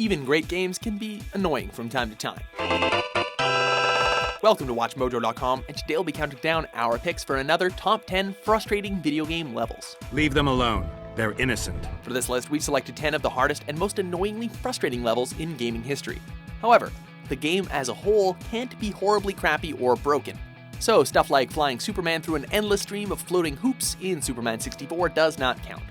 even great games can be annoying from time to time. Welcome to WatchMojo.com, and today we'll be counting down our picks for another top 10 frustrating video game levels. Leave them alone. They're innocent. For this list, we've selected 10 of the hardest and most annoyingly frustrating levels in gaming history. However, the game as a whole can't be horribly crappy or broken. So stuff like flying Superman through an endless stream of floating hoops in Superman 64 does not count.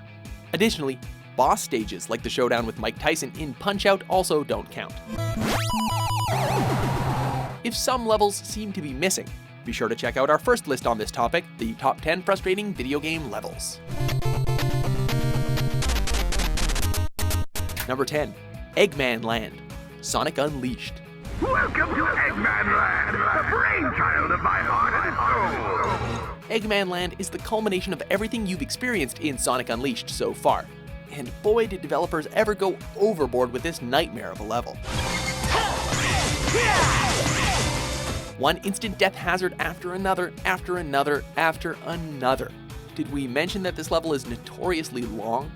Additionally, boss stages like the showdown with Mike Tyson in Punch-Out also don't count. If some levels seem to be missing, be sure to check out our first list on this topic, the top 10 frustrating video game levels. Number 10, Eggman Land, Sonic Unleashed. Welcome to Eggman Land, the brainchild of my heart and soul. Eggman Land is the culmination of everything you've experienced in Sonic Unleashed so far. And boy, did developers ever go overboard with this nightmare of a level. One instant death hazard after another, after another, after another. Did we mention that this level is notoriously long?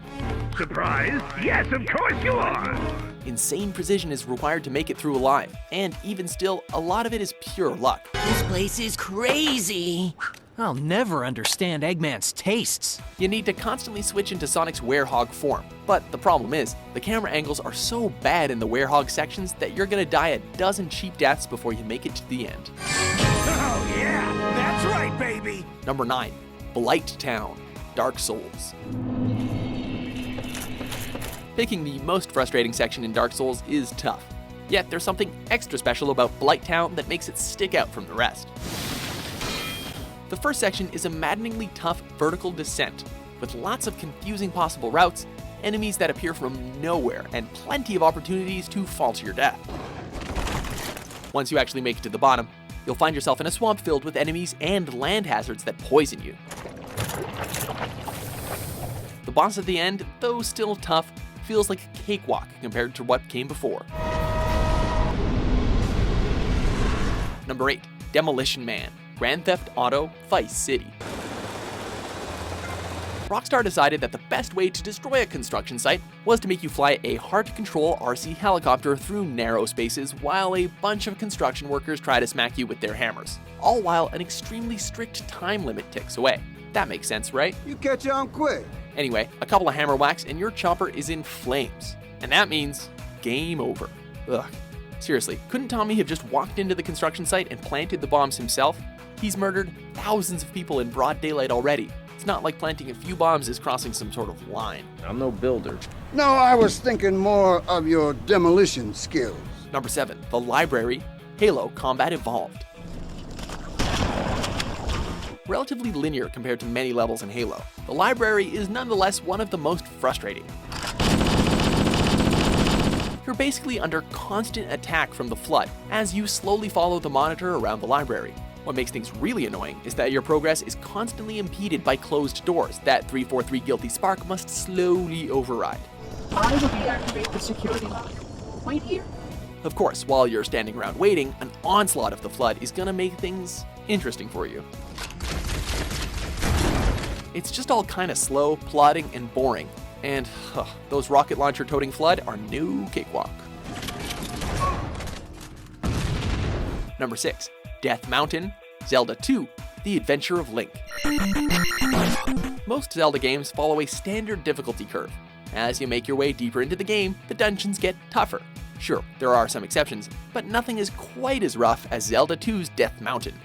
Surprised? Yes, of course you are! Insane precision is required to make it through alive, and even still, a lot of it is pure luck. This place is crazy. I'll never understand Eggman's tastes. You need to constantly switch into Sonic's werehog form, but the problem is, the camera angles are so bad in the werehog sections that you're gonna die a dozen cheap deaths before you make it to the end. Oh yeah, that's right, baby! Number 9, Blight Town, Dark Souls. Picking the most frustrating section in Dark Souls is tough, yet there's something extra special about Blight Town that makes it stick out from the rest. The first section is a maddeningly tough vertical descent, with lots of confusing possible routes, enemies that appear from nowhere, and plenty of opportunities to fall to your death. Once you actually make it to the bottom, you'll find yourself in a swamp filled with enemies and land hazards that poison you. The boss at the end, though still tough, feels like a cakewalk compared to what came before. Number 8, Demolition Man, Grand Theft Auto Vice City. Rockstar decided that the best way to destroy a construction site was to make you fly a hard-to-control RC helicopter through narrow spaces while a bunch of construction workers try to smack you with their hammers, all while an extremely strict time limit ticks away. That makes sense, right? You catch on quick. Anyway, a couple of hammer whacks and your chopper is in flames. And that means game over. Ugh. Seriously, couldn't Tommy have just walked into the construction site and planted the bombs himself? He's murdered thousands of people in broad daylight already. It's not like planting a few bombs is crossing some sort of line. I'm no builder. No, I was thinking more of your demolition skills. Number 7, The Library, Halo Combat Evolved. Relatively linear compared to many levels in Halo, the library is nonetheless one of the most frustrating. You're basically under constant attack from the Flood as you slowly follow the monitor around the library. What makes things really annoying is that your progress is constantly impeded by closed doors that 343 Guilty Spark must slowly override. I will deactivate the security lock. Wait here. Of course, while you're standing around waiting, an onslaught of the Flood is gonna make things interesting for you. It's just all kinda slow, plodding, and boring, and those rocket launcher toting Flood are no cakewalk. Number 6, Death Mountain, Zelda 2, The Adventure of Link. Most Zelda games follow a standard difficulty curve. As you make your way deeper into the game, the dungeons get tougher. Sure, there are some exceptions, but nothing is quite as rough as Zelda 2's Death Mountain.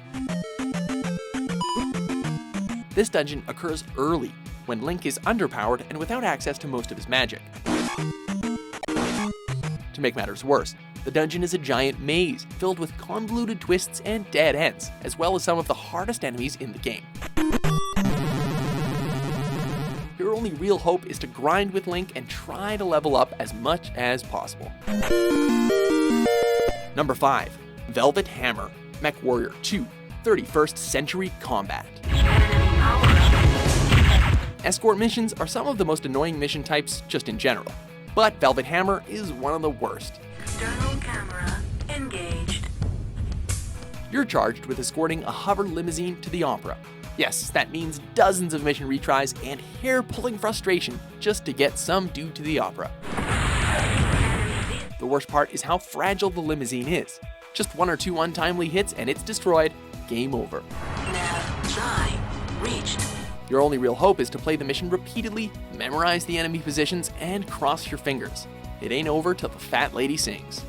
This dungeon occurs early, when Link is underpowered and without access to most of his magic. To make matters worse, the dungeon is a giant maze filled with convoluted twists and dead ends, as well as some of the hardest enemies in the game. Your only real hope is to grind with Link and try to level up as much as possible. Number 5, Velvet Hammer, MechWarrior 2, 31st Century Combat. Escort missions are some of the most annoying mission types just in general, but Velvet Hammer is one of the worst. External camera engaged. You're charged with escorting a hover limousine to the opera. Yes, that means dozens of mission retries and hair-pulling frustration just to get some dude to the opera. The The worst part is how fragile the limousine is. Just one or two untimely hits and it's destroyed. Game over. Nav try reached. Your only real hope is to play the mission repeatedly, memorize the enemy positions, and cross your fingers. It ain't over till the fat lady sings.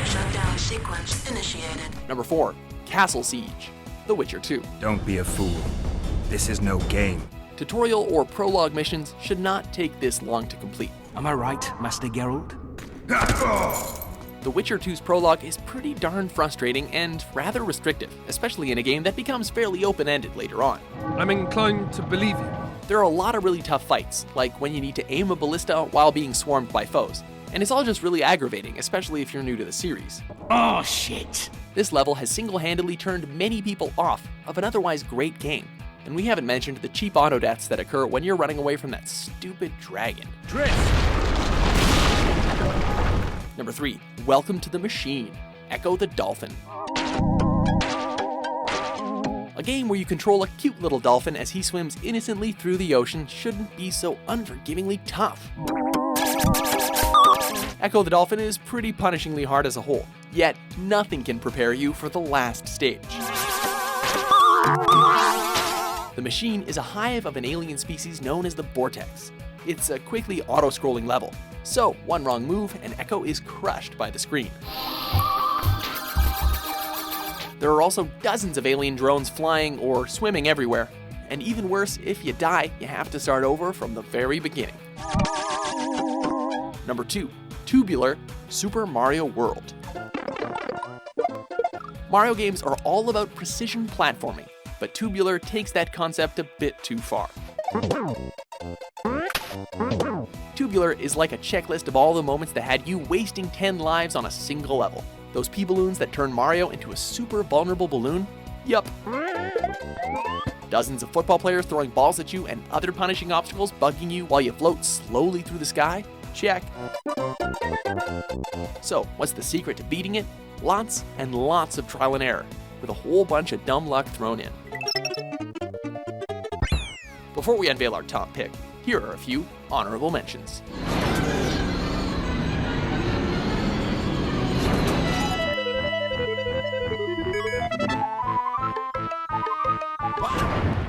Shutdown sequence initiated. Number 4. Castle Siege. The Witcher 2. Don't be a fool. This is no game. Tutorial or prologue missions should not take this long to complete. Am I right, Master Geralt? The Witcher 2's prologue is pretty darn frustrating and rather restrictive, especially in a game that becomes fairly open-ended later on. I'm inclined to believe you. There are a lot of really tough fights, like when you need to aim a ballista while being swarmed by foes, and it's all just really aggravating, especially if you're new to the series. Oh, shit. This level has single-handedly turned many people off of an otherwise great game, and we haven't mentioned the cheap auto deaths that occur when you're running away from that stupid dragon. Drift! Number 3. Welcome to the Machine. Ecco the Dolphin. A game where you control a cute little dolphin as he swims innocently through the ocean shouldn't be so unforgivingly tough. Ecco the Dolphin is pretty punishingly hard as a whole, yet nothing can prepare you for the last stage. The Machine is a hive of an alien species known as the Vortex. It's a quickly auto-scrolling level, so one wrong move and Ecco is crushed by the screen. There are also dozens of alien drones flying or swimming everywhere, and even worse, if you die, you have to start over from the very beginning. Number 2. Tubular, Super Mario World. Mario games are all about precision platforming, but Tubular takes that concept a bit too far. Tubular is like a checklist of all the moments that had you wasting 10 lives on a single level. Those P-balloons that turn Mario into a super vulnerable balloon? Yup. Dozens of football players throwing balls at you and other punishing obstacles bugging you while you float slowly through the sky? Check. So, what's the secret to beating it? Lots and lots of trial and error, with a whole bunch of dumb luck thrown in. Before we unveil our top pick, here are a few honorable mentions.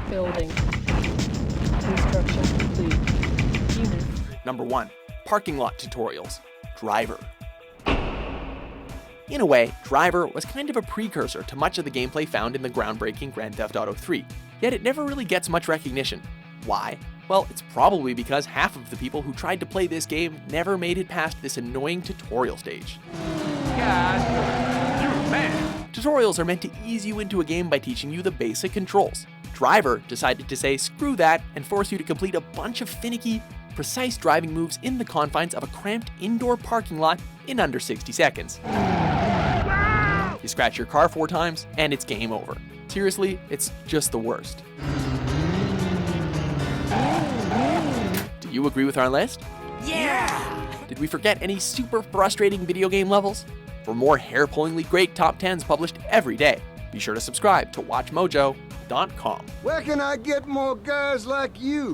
Building. Construction complete. Unit. Number 1. Parking lot tutorials. Driver. In a way, Driver was kind of a precursor to much of the gameplay found in the groundbreaking Grand Theft Auto 3, yet it never really gets much recognition. Why? Well, it's probably because half of the people who tried to play this game never made it past this annoying tutorial stage. God, you man! Tutorials are meant to ease you into a game by teaching you the basic controls. Driver decided to say screw that and force you to complete a bunch of finicky, precise driving moves in the confines of a cramped indoor parking lot in under 60 seconds. You scratch your car 4 times and it's game over. Seriously, it's just the worst. Do you agree with our list? Yeah! Did we forget any super frustrating video game levels? For more hair-pullingly great top 10s published every day, be sure to subscribe to WatchMojo.com. Where can I get more guys like you?